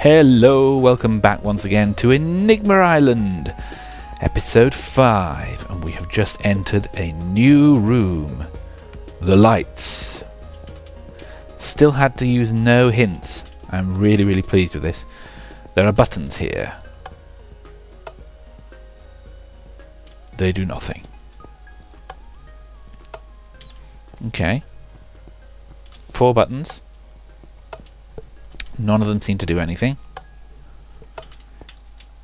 Hello, welcome back once again to Enigma Island, episode 5, and we have just entered a new room. The lights. Still had to use no hints. I'm really pleased with this. There are buttons here. They do nothing. Okay. 4 buttons. None of them seem to do anything.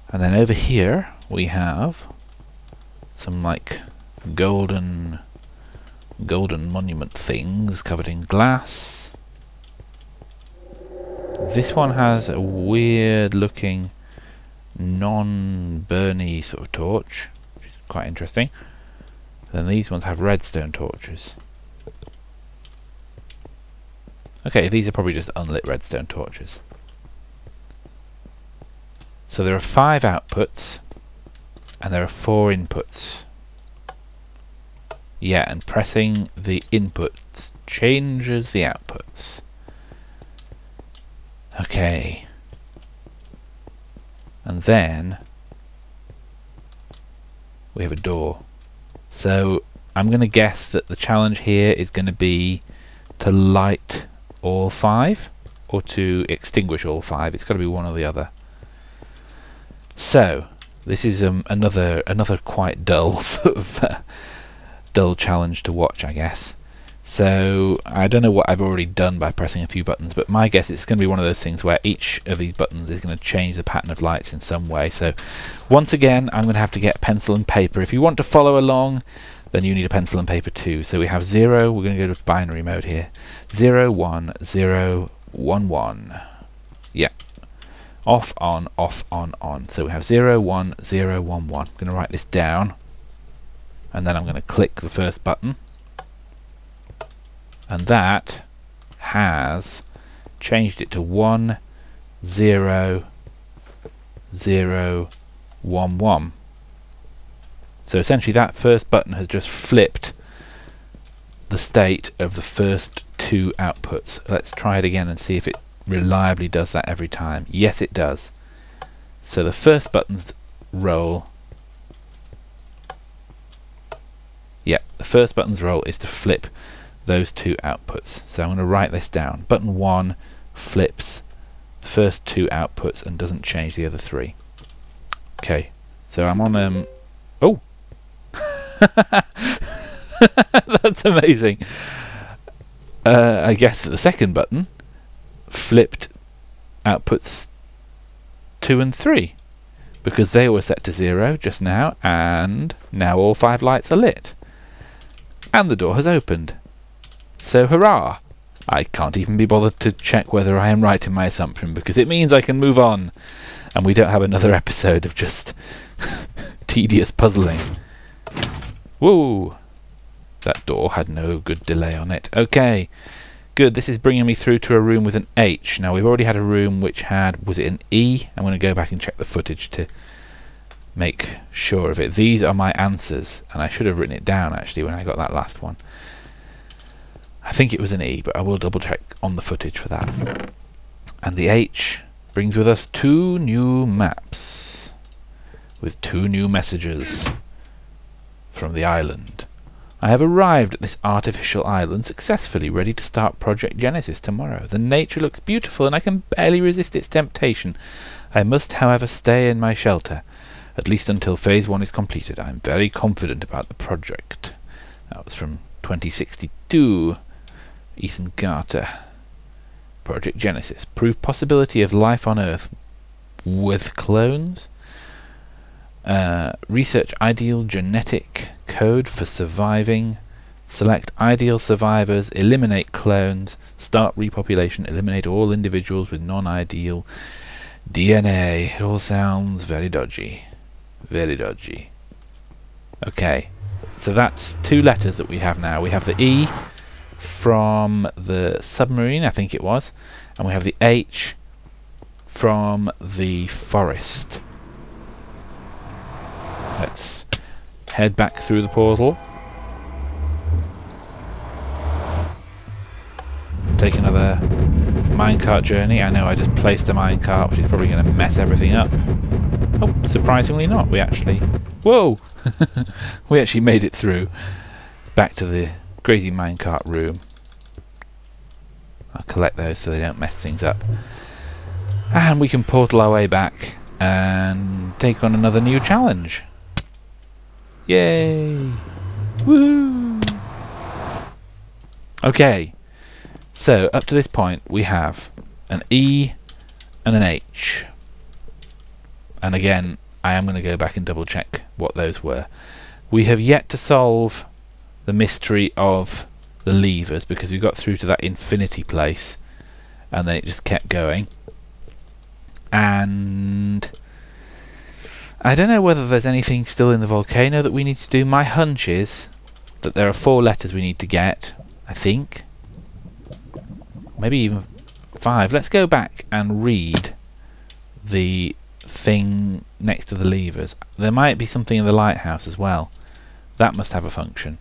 And then over here we have some like golden monument things covered in glass. This one has a weird looking non-burny sort of torch, which is quite interesting. Then these ones have redstone torches. Okay, these are probably just unlit redstone torches. So there are 5 outputs and there are 4 inputs. Yeah, and pressing the inputs changes the outputs. Okay. And then we have a door. So I'm going to guess that the challenge here is going to be to light all 5 or to extinguish all 5. It's got to be one or the other. So this is another quite dull sort of dull challenge to watch, I guess. So I don't know what I've already done by pressing a few buttons, but my guess is it's going to be one of those things where each of these buttons is going to change the pattern of lights in some way. So once again, I'm going to have to get pencil and paper. If you want to follow along, then you need a pencil and paper too. So we have 0, we're going to go to binary mode here. 0, 1, 0, 1, 1. Yeah. Off, on, on. So we have 0, 1, 0, 1, 1. I'm going to write this down. And then I'm going to click the first button. And that has changed it to 1, 0, 0, 1, 1. So essentially that first button has just flipped the state of the first 2 outputs. Let's try it again and see if it reliably does that every time. Yes, it does. So the first button's roll. Yeah, the first button's roll is to flip those 2 outputs. So I'm going to write this down. Button 1 flips the first 2 outputs and doesn't change the other 3. Okay, so I'm on oh! That's amazing. I guess that the second button flipped outputs 2 and 3 because they were set to 0 just now, and now all 5 lights are lit and the door has opened. So hurrah! I can't even be bothered to check whether I am right in my assumption because it means I can move on and we don't have another episode of just tedious puzzling. Whoa! That door had no good delay on it. Okay, good. This is bringing me through to a room with an H. Now we've already had a room which had, was it an E? I'm going to go back and check the footage to make sure of it. These are my answers, and I should have written it down actually when I got that last one. I think it was an E, but I will double check on the footage for that. And the H brings with us 2 new maps with 2 new messages from the island. I have arrived at this artificial island successfully, ready to start Project Genesis tomorrow. The nature looks beautiful and I can barely resist its temptation. I must, however, stay in my shelter, at least until Phase 1 is completed. I am very confident about the project. That was from 2062. Ethan Carter. Project Genesis. Prove possibility of life on Earth with clones. Research ideal genetic code for surviving. Select ideal survivors. Eliminate clones. Start repopulation. Eliminate all individuals with non-ideal DNA. It all sounds very dodgy. Very dodgy. Okay, so that's 2 letters that we have now. We have the E from the submarine, I think it was, and we have the H from the forest. Let's head back through the portal. Take another minecart journey. I know I just placed a minecart, which is probably going to mess everything up. Oh, surprisingly not. We actually... Whoa! We actually made it through. Back to the crazy minecart room. I'll collect those so they don't mess things up. And we can portal our way back and take on another new challenge. Yay! Woohoo! Okay. So, up to this point, we have an E and an H. And again, I am going to go back and double check what those were. We have yet to solve the mystery of the levers, because we got through to that infinity place and then it just kept going. And I don't know whether there's anything still in the volcano that we need to do. My hunch is that there are 4 letters we need to get, I think. Maybe even 5. Let's go back and read the thing next to the levers. There might be something in the lighthouse as well. That must have a function.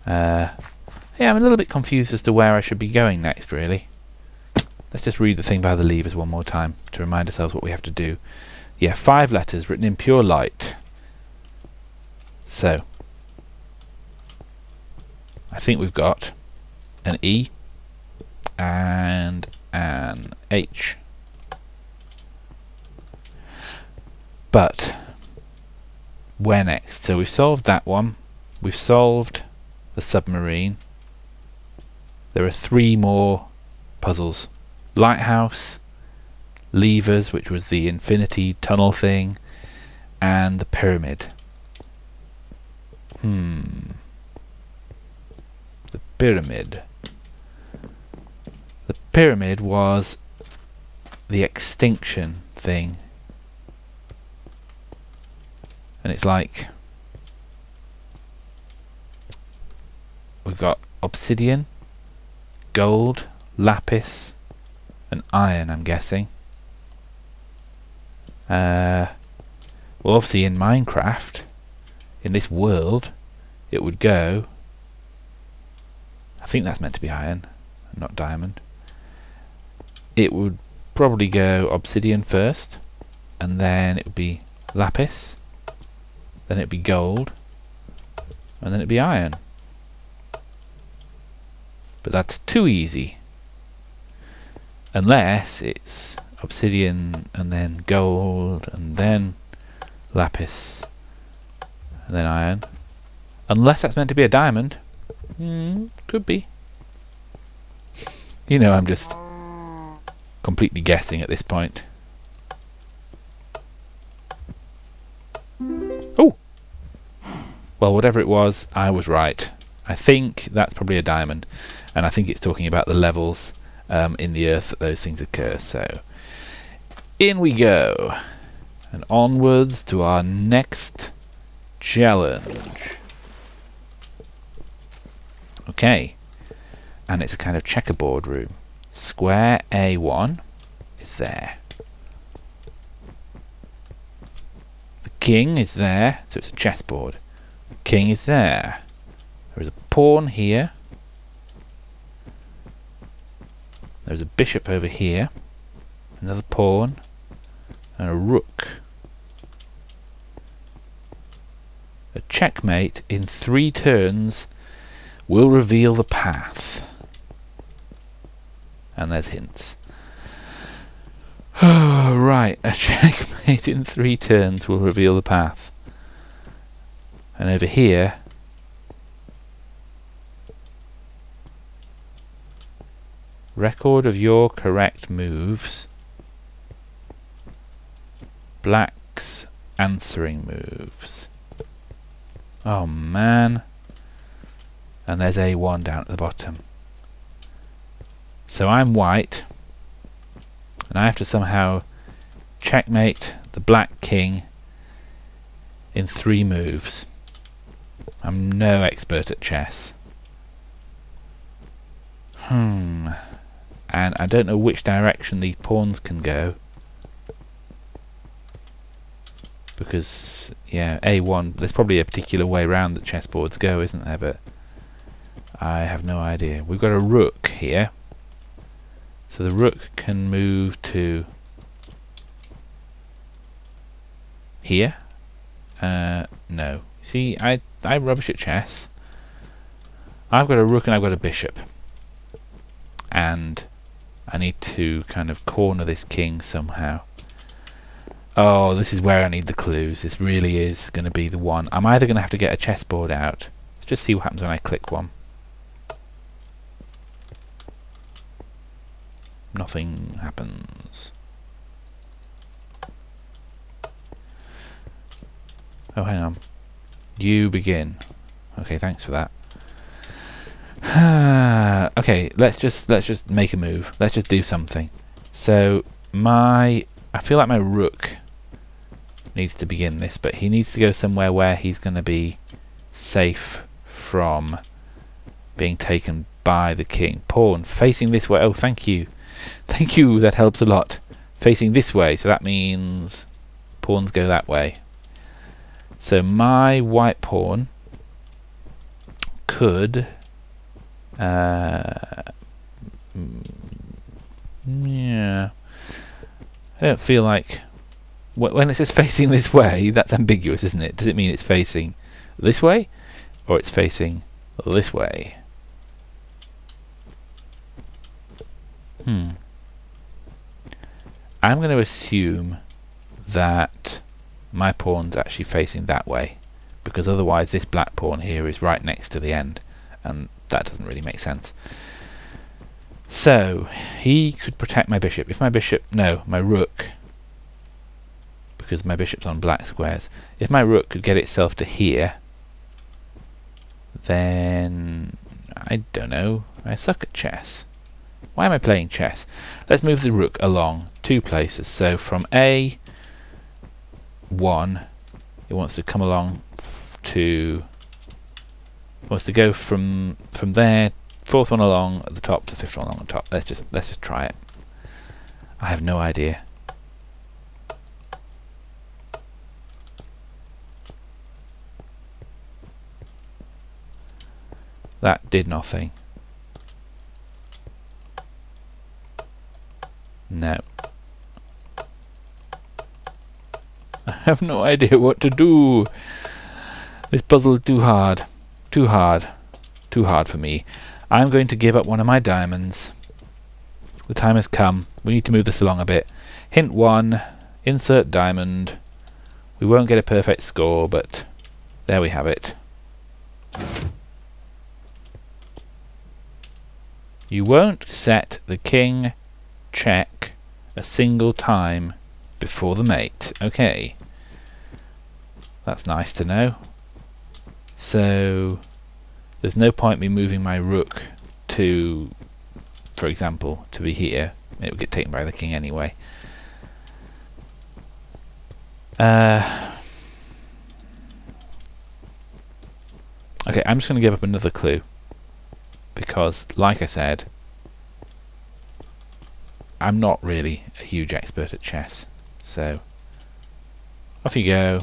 Yeah, I'm a little bit confused as to where I should be going next, really. Let's just read the thing by the levers one more time to remind ourselves what we have to do. Yeah, 5 letters written in pure light. So, I think we've got an E and an H. But where next? So we've solved that one. We've solved the submarine. There are 3 more puzzles. Lighthouse, levers, which was the infinity tunnel thing, and the pyramid. The pyramid. The pyramid was the extinction thing. And it's like we've got obsidian, gold, lapis, and iron, I'm guessing. Well, obviously in Minecraft, in this world, it would go... I think that's meant to be iron, not diamond. It would probably go obsidian first, and then it would be lapis, then it'd be gold, and then it'd be iron. But that's too easy. Unless it's obsidian and then gold and then lapis and then iron. Unless that's meant to be a diamond. Could be. You know, I'm just completely guessing at this point. Oh! Well, whatever it was, I was right. I think that's probably a diamond. And I think it's talking about the levels in the earth that those things occur. So, in we go. And onwards to our next challenge. Okay. And it's a kind of checkerboard room. Square A1 is there. The king is there, so it's a chessboard. The king is there. There is a pawn here. There's a bishop over here. Another pawn. And a rook. A checkmate in 3 turns will reveal the path. And there's hints. Oh, right, a checkmate in 3 turns will reveal the path. And over here, record of your correct moves. Black's answering moves. Oh man. And there's A1 down at the bottom. So I'm white, and I have to somehow checkmate the black king in 3 moves. I'm no expert at chess. And I don't know which direction these pawns can go. Because, yeah, A1, there's probably a particular way around that chessboards go, isn't there? But I have no idea. We've got a rook here. So the rook can move to here. No. See, I rubbish at chess. I've got a rook and I've got a bishop. And I need to kind of corner this king somehow. Oh, this is where I need the clues. This really is going to be the one. I'm either going to have to get a chessboard out. Let's just see what happens when I click one. Nothing happens. Oh, hang on. You begin. Okay, thanks for that. Okay, let's just make a move. Let's just do something. So I feel like my rook needs to begin this, but he needs to go somewhere where he's going to be safe from being taken by the king. Pawn facing this way. Oh, thank you. Thank you, that helps a lot. Facing this way, so that means pawns go that way. So my white pawn could yeah, I don't feel like when it says facing this way, that's ambiguous, isn't it? Does it mean it's facing this way or it's facing this way? I'm going to assume that my pawn's actually facing that way, because otherwise this black pawn here is right next to the end, and that doesn't really make sense. So he could protect my bishop. If my bishop, no, my rook, because my bishop's on black squares, if my rook could get itself to here, then I don't know, I suck at chess. Why am I playing chess? Let's move the rook along 2 places. So from A1, it wants to come along to, wants to go from there, 4th one along at the top to 5th one along the top. Let's just try it. I have no idea. That did nothing. No. I have no idea what to do. This puzzle is too hard. Too hard. Too hard for me. I'm going to give up one of my diamonds. The time has come. We need to move this along a bit. Hint 1. Insert diamond. We won't get a perfect score, but there we have it. You won't set the king check a single time before the mate. Okay. That's nice to know. So there's no point me moving my rook to, for example, to be here. It would get taken by the king anyway. Okay, I'm just going to give up another clue, because, like I said, I'm not really a huge expert at chess. So, off you go.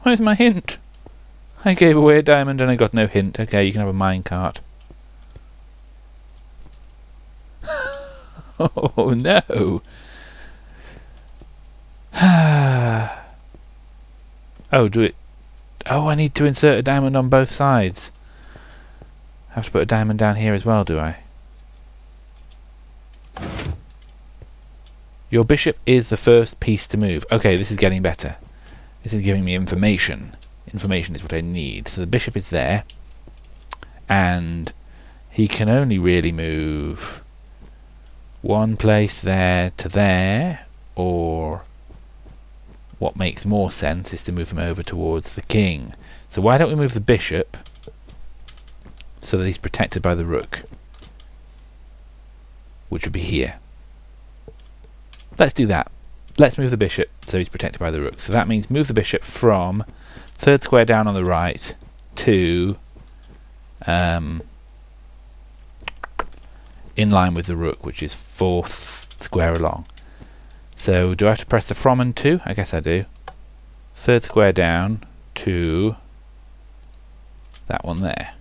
Where's my hint? I gave away a diamond and I got no hint. Okay, you can have a minecart. Oh no! Oh, do it. Oh, I need to insert a diamond on both sides. I have to put a diamond down here as well, do I? Your bishop is the first piece to move. Okay, this is getting better. This is giving me information. Information is what I need. So the bishop is there, and he can only really move one place there to there, or what makes more sense is to move him over towards the king. So why don't we move the bishop so that he's protected by the rook, which would be here. Let's do that. Let's move the bishop so he's protected by the rook. So that means move the bishop from 3rd square down on the right to in line with the rook, which is 4th square along. So do I have to press the from and to? I guess I do. 3rd square down to that one there.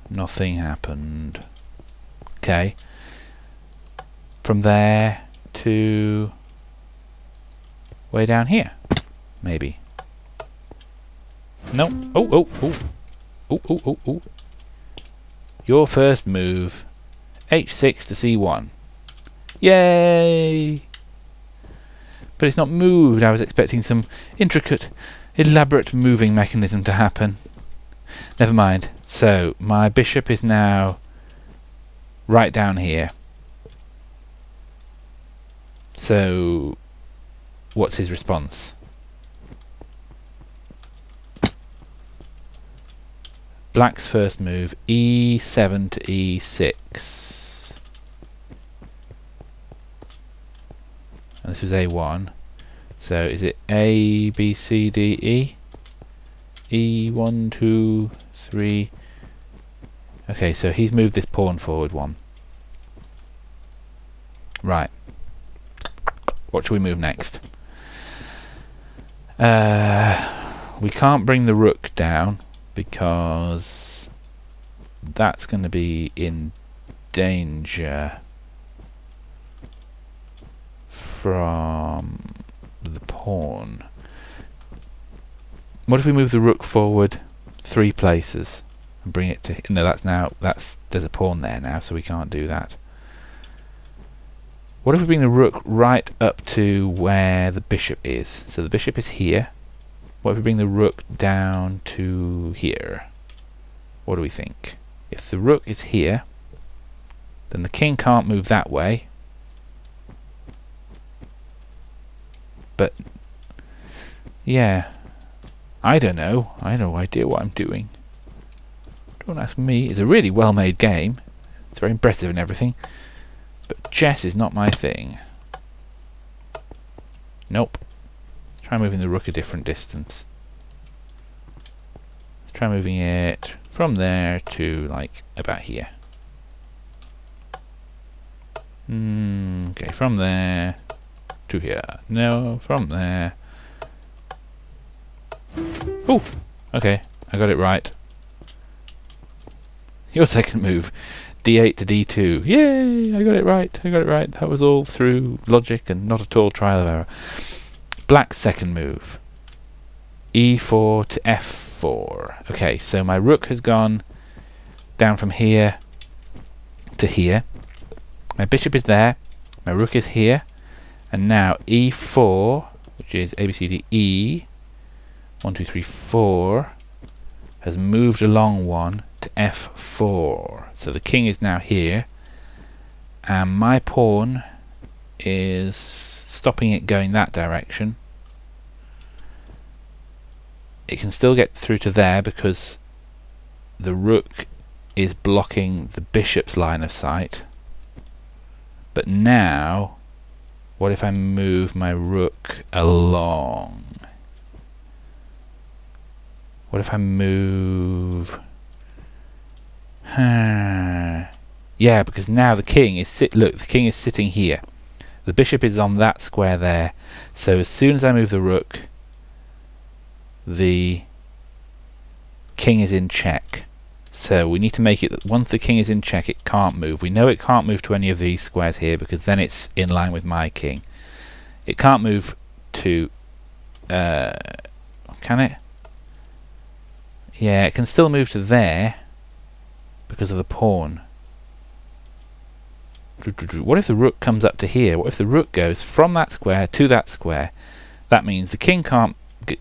Nothing happened. Okay. From there to way down here, maybe. No. Oh, oh, oh. Oh, oh, oh, oh. Your first move. H6 to C1. Yay! But it's not moved. I was expecting some intricate, elaborate moving mechanism to happen. Never mind. So, my bishop is now right down here. So, what's his response? Black's first move, E7 to E6. And this was A1. So is it A, B, C, D, E? E1, 2, 3. Okay, so he's moved this pawn forward one. Right. What should we move next? We can't bring the rook down, because that's going to be in danger from the pawn. What if we move the rook forward 3 places and bring it to... No, there's a pawn there now, so we can't do that. What if we bring the rook right up to where the bishop is? So the bishop is here. What if we bring the rook down to here? What do we think? If the rook is here, then the king can't move that way. But, yeah, I don't know. I have no idea what I'm doing. Don't ask me. It's a really well-made game. It's very impressive and everything. But chess is not my thing. Nope. Try moving the rook a different distance. Try moving it from there to, like, about here. Okay, from there to here. No, from there. Oh, okay, I got it right. Your second move, D8 to D2. Yay, I got it right, I got it right. That was all through logic and not at all trial of error. Black's second move, E4 to F4. Okay, so my rook has gone down from here to here. My bishop is there, my rook is here, and now E4, which is A, B, C, D, E, 1, 2, 3, 4, has moved along one to F4. So the king is now here, and my pawn is stopping it going that direction. It can still get through to there because the rook is blocking the bishop's line of sight. But now, what if I move my rook along? What if I move... Yeah, because now the king is look, the king is sitting here. The bishop is on that square there. So as soon as I move the rook, the king is in check. So we need to make it that once the king is in check, it can't move. We know it can't move to any of these squares here because then it's in line with my king. It can't move to... can it? Yeah, it can still move to there because of the pawn. What if the rook comes up to here? What if the rook goes from that square to that square? That means the king can't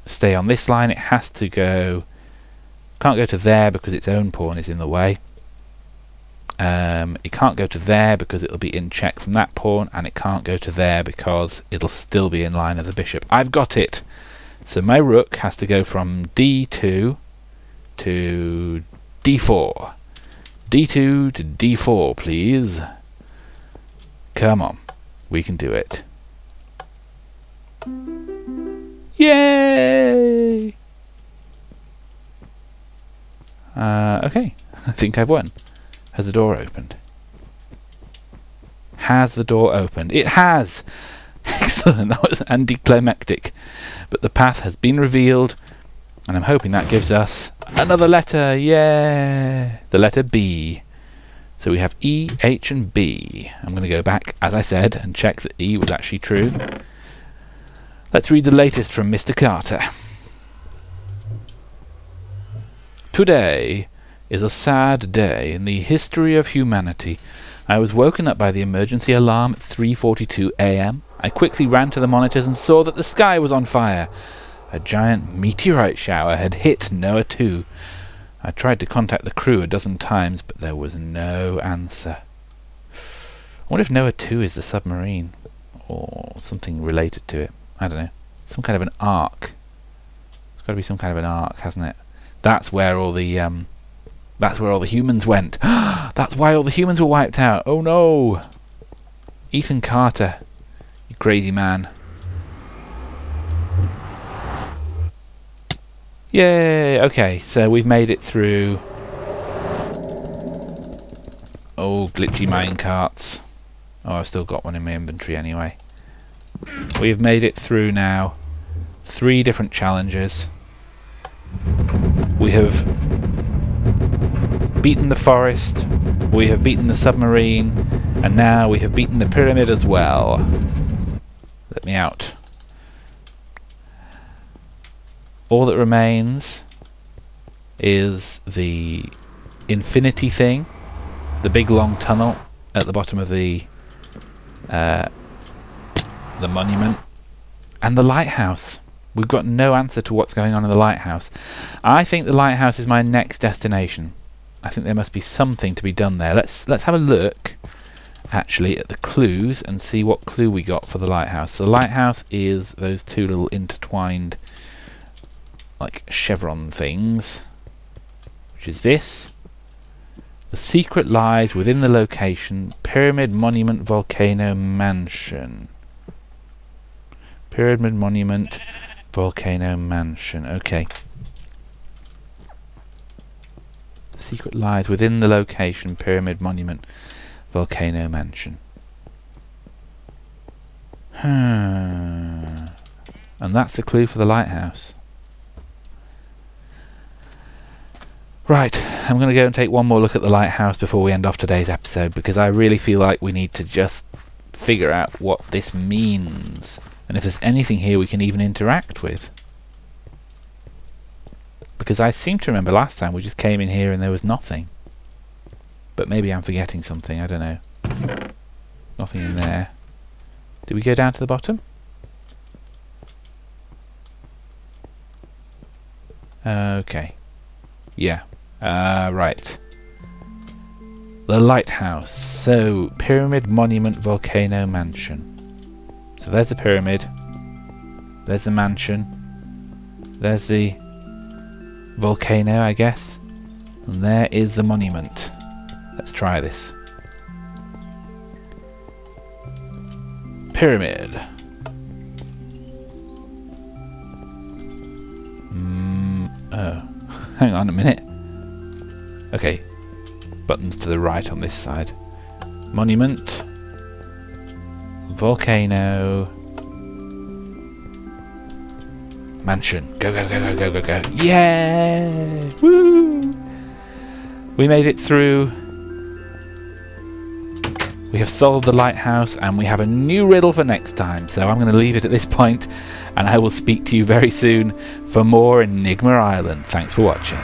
stay on this line. It has to go... Can't go to there because its own pawn is in the way. It can't go to there because it'll be in check from that pawn, and it can't go to there because it'll still be in line of the bishop. I've got it! So my rook has to go from D2 to D4. D2 to D4, please. Come on. We can do it. Yay! Okay. I think I've won. Has the door opened? Has the door opened? It has! Excellent, that was anticlimactic. But the path has been revealed, and I'm hoping that gives us another letter. Yeah! The letter B. So we have E, H and B. I'm going to go back, as I said, and check that E was actually true. Let's read the latest from Mr. Carter. Today is a sad day in the history of humanity. I was woken up by the emergency alarm at 3:42 a.m. I quickly ran to the monitors and saw that the sky was on fire. A giant meteorite shower had hit Noah 2. I tried to contact the crew a dozen times, but there was no answer. I wonder if Noah 2 is the submarine, or something related to it. I don't know. Some kind of an ark. It's got to be some kind of an ark, hasn't it? That's where all the humans went. That's why all the humans were wiped out. Oh no! Ethan Carter, you crazy man. Yay! Okay, so we've made it through. Oh, glitchy mine carts. Oh, I've still got one in my inventory anyway. We've made it through now. 3 different challenges. We have beaten the forest, we have beaten the submarine, and now we have beaten the pyramid as well. Let me out. All that remains is the infinity thing, the big long tunnel at the bottom of the monument, and the lighthouse. We've got no answer to what's going on in the lighthouse. I think the lighthouse is my next destination. I think there must be something to be done there. Let's have a look actually at the clues and see what clue we got for the lighthouse. So the lighthouse is those 2 little intertwined like chevron things, which is this. The secret lies within the location. Pyramid, monument, volcano, mansion. Pyramid, monument, volcano, mansion. Okay. The secret lies within the location. Pyramid, monument, volcano, mansion. And that's the clue for the lighthouse. Right, I'm going to go and take one more look at the lighthouse before we end off today's episode, because I really feel like we need to just figure out what this means, and if there's anything here we can even interact with. Because I seem to remember last time we just came in here and there was nothing. But maybe I'm forgetting something, I don't know. Nothing in there. Did we go down to the bottom? Okay. Yeah. Right. The lighthouse. So, pyramid, monument, volcano, mansion. So there's the pyramid. There's the mansion. There's the volcano, I guess. And there is the monument. Let's try this. Pyramid. Oh. Hang on a minute. Okay. Buttons to the right on this side. Monument. Volcano. Mansion. Go, go, go, go, go, go, go. Yeah! Woo! We made it through. We have solved the lighthouse and we have a new riddle for next time. So I'm going to leave it at this point and I will speak to you very soon for more Enigma Island. Thanks for watching.